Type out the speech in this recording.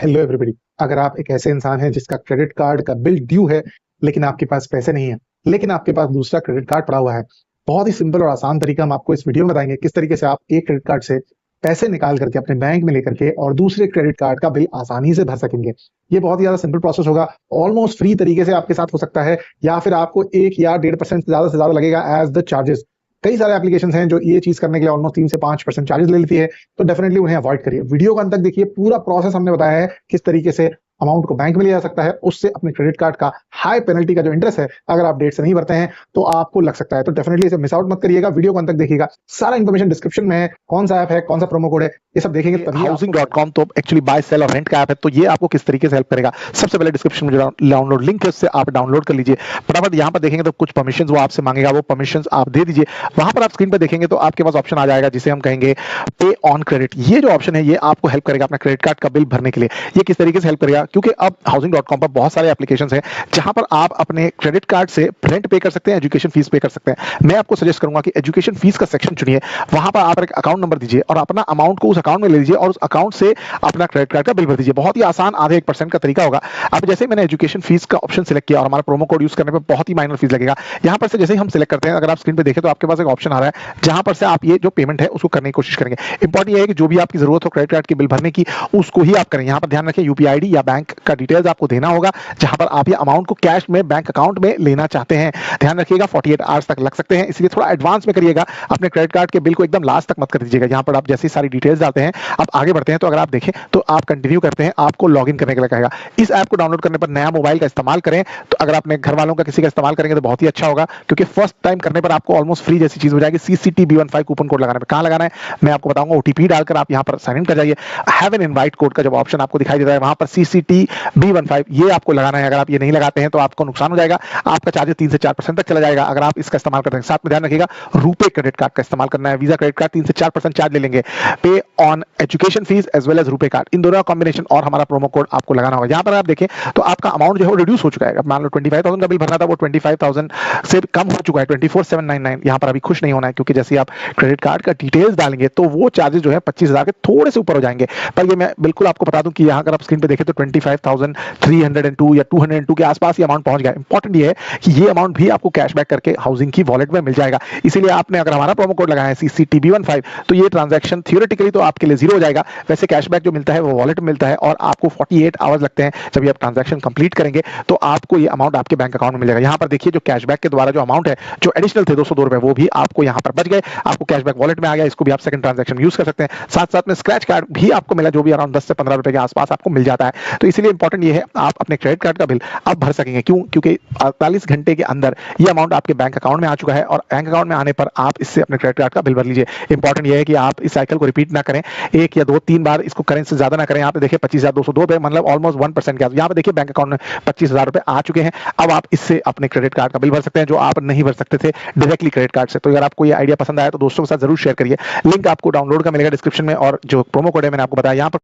Hello everybody. अगर आप एक ऐसे इंसान हैं जिसका क्रेडिट कार्ड का बिल ड्यू है, लेकिन आपके पास पैसे नहीं है, लेकिन आपके पास दूसरा क्रेडिट कार्ड पड़ा हुआ है, बहुत ही सिंपल और आसान तरीका हम आपको इस वीडियो में बताएंगे किस तरीके से आप एक क्रेडिट कार्ड से पैसे निकाल करके अपने बैंक में लेकर के और दूसरे क्रेडिट कार्ड का बिल आसानी से भर सकेंगे। ये बहुत ही ज्यादा सिंपल प्रोसेस होगा, ऑलमोस्ट फ्री तरीके से आपके साथ हो सकता है, या फिर आपको 1 या 1.5% से ज्यादा लगेगा एज द चार्जेस। कई सारे एप्लीकेशंस हैं जो ये चीज करने के लिए ऑलमोस्ट 3 से 5% चार्जेस ले लेती है, तो डेफिनेटली उन्हें अवॉइड करिए। वीडियो को अंत तक देखिए, पूरा प्रोसेस हमने बताया है किस तरीके से अमाउंट को बैंक में लिया जा सकता है, उससे अपने क्रेडिट कार्ड का हाई पेनल्टी का जो इंटरेस्ट है, अगर आप डेट से नहीं भरते हैं तो आपको लग सकता है। तो डेफिनेटली इसे मिस आउट मत करिएगा, वीडियो को अंत तक देखिएगा। सारा इन्फॉर्मेशन डिस्क्रिप्शन में है, कौन सा ऐप है, कौन सा प्रोमो कोड है, ये सब देखेंगे तभी। हाउसिंग.com तो एक्चुअली बाय सेल और रेंट का ऐप है, तो ये आपको किस तरीके से हेल्प करेगा। सबसे पहले डिस्क्रिप्शन में जो डाउनलोड लिंक है उससे आप डाउनलोड कर लीजिए। फटाफट यहाँ पर देखेंगे तो कुछ परमिशंस वो आपसे मांगेगा, वो परमिशंस आप दे दीजिए। वहां पर आप स्क्रीन पर देखेंगे तो आपके पास ऑप्शन आ जाएगा जिसे हम कहेंगे पे ऑन क्रेडिट। ये जो ऑप्शन है ये आपको हेल्प करेगा अपना क्रेडिट कार्ड का बिल भरने के लिए। ये किस तरीके से हेल्प करेगा, क्योंकि अब हाउसिंग.com पर बहुत सारे एप्लीकेशंस हैं जहां पर आप अपने क्रेडिट कार्ड से रेंट पे कर सकते हैं, एजुकेशन फीस पे कर सकते हैं। मैं आपको सजेस्ट करूंगा कि एजुकेशन फीस का सेक्शन चुनिए, वहां पर आप एक अकाउंट नंबर दीजिए और अपना अमाउंट को उस अकाउंट में ले लीजिए और उस अकाउंट से अपना क्रेडिट कार्ड का बिल भर दीजिए। बहुत ही आसान, आधे 1% का तरीका होगा। अब जैसे मैंने एजुकेशन फीस का ऑप्शन सिलेक्ट किया और हमारा प्रोमो कोड यूज करने पर बहुत ही माइनर फीस लगेगा। यहां पर से जैसे ही हम सिलेक्ट करते हैं, अगर आप स्क्रीन पे देखें तो आपके पास एक ऑप्शन आ रहा है जहां पर से आप ये जो पेमेंट है उसको करने की कोशिश करेंगे। इंपॉर्टेंट ये है कि जो भी आपकी जरूरत हो क्रेडिट कार्ड के बिल भरने की, उसको ही आप करें। यहां पर ध्यान रखें यूपीआई आईडी या बैंक का डिटेल्स आपको देना होगा, जहां पर आप ये अमाउंट को कैश में बैंक अकाउंट में लेना चाहते हैं। ध्यान रखिएगा 48 आवर्स तक लग सकते हैं, इसलिए थोड़ा एडवांस में करिएगा। अपने क्रेडिट कार्ड के बिल को एकदम लास्ट तक मत कर दीजिएगा। यहां पर आप जैसी सारी डिटेल्स डालते हैं, आप आगे बढ़ते हैं तो अगर आप देखें तो आप कंटिन्यू करते हैं, आपको लॉगिन करने के लिए कहेगा। इस ऐप को डाउनलोड करने पर नया मोबाइल का इस्तेमाल करें, तो अगर अपने घर वालों का किसी का इस्तेमाल करेंगे तो बहुत ही अच्छा होगा, क्योंकि फर्स्ट टाइम करने पर आपको ऑलमोस्ट फ्री जैसी चीज हो जाएगी। CCTB15 कूपन कोड लगाने पर कहां लगाना है मैं आपको बताऊंगा। ओटीपी डालकर आप यहां पर साइन इन कर जाइए। हैव एन इनवाइट कोड का जब ऑप्शन आपको दिखाई देता है, वहां पर CCTB15 ये आपको लगाना है। अगर आप ये नहीं लगाते हैं तो आपको नुकसान हो जाएगा, आपका चार्ज 3 से 4% तक चला जाएगा अगर आप इसका इस्तेमाल करते हैं। साथ में ध्यान रखिएगा रुपे क्रेडिट कार्ड का इस्तेमाल करना है। वीजा क्रेडिट कार्ड 3 से 4% चार्ज ले लेंगे। Pay on education fees as well as RuPay card, इन दोनों का कॉम्बिनेशन और हमारा प्रोमो कोड आपको लगाना होगा। यहां पर आप देखें तो आपका अमाउंट जो है वो रिड्यूस हो चुका है। मान लो 25,000 का बिल भरना था, वो 25,000 से कम हो चुका है, 24,799। यहां पर अभी खुश नहीं होना है, क्योंकि जैसे आप क्रेडिट कार्ड का डिटेल्स डालेंगे तो वो चार्जेस जो है 25,000 के थोड़े से ऊपर हो जाएंगे। पर ये मैं बिल्कुल आपको बता दूं कि यहां अगर आप स्क्रीन पे देखें तो 25,302 या 202 के आसपास ये अमाउंट पहुंच गया। इंपॉर्टेंट ये है कि ये अमाउंट भी आपको कैशबैक करके हाउसिंग की वॉलेट में मिल जाएगा। इसीलिए आपने अगर हमारा प्रोमो कोड लगाया है CCTB15, तो ये ट्रांजैक्शन थियोरेटिकली तो आपके लिए जीरो हो जाएगा। वैसे कैशबैक जो मिलता है वो वॉलेट में मिलता है और आपको 48 आवर्स लगते हैं। जब ये आप ट्रांजैक्शन कंप्लीट करेंगे तो आपको ये अमाउंट आपके बैंक अकाउंट में मिल जाएगा। यहां पर देखिए जो कैशबैक के द्वारा जो अमाउंट है, जो एडिशनल थे 202 रुपए, वो भी आपको यहां पर बच गए, आपको कैशबैक वॉलेट में आ गया। इसको भी आप सेकंड ट्रांजैक्शन यूज कर सकते हैं। साथ साथ में स्क्रैच कार्ड भी आपको मिला, जो भी अराउंड 10 से 15 रुपए के आसपास आपको मिल जाता है। तो इसलिए इंपॉर्टेंट ये है आप अपने क्रेडिट कार्ड का बिल अब भर सकेंगे। क्यों? क्योंकि 48 घंटे के अंदर ये अमाउंट आपके बैंक अकाउंट में आ चुका है और बैंक अकाउंट में आने पर आप इससे अपने क्रेडिट कार्ड का बिल भर लीजिए। इंपॉर्टेंट ये है कि आप इस साइकिल को रिपीट ना करें, 1 या 2 3 बार इसको करें, इससे ज्यादा ना करें। यहाँ पे देखिए 25,202 रुपए, मतलब ऑलमोस्ट 1% के। यहाँ पे देखिए बैंक अकाउंट में 25,000 रुपए आ चुके हैं। अब आप इससे अपने क्रेडिट कार्ड का बिल भर सकते हैं, जो आप नहीं भर सकते थे डायरेक्टली क्रेडिट कार्ड से। तो अगर आपको ये आइडिया पसंद आया तो दोस्तों के साथ जरूर शेयर करिए। लिंक आपको डाउनलोड का मिलेगा डिस्क्रिप्शन में, और जो प्रोमो कोड है मैंने आपको बताया यहाँ पर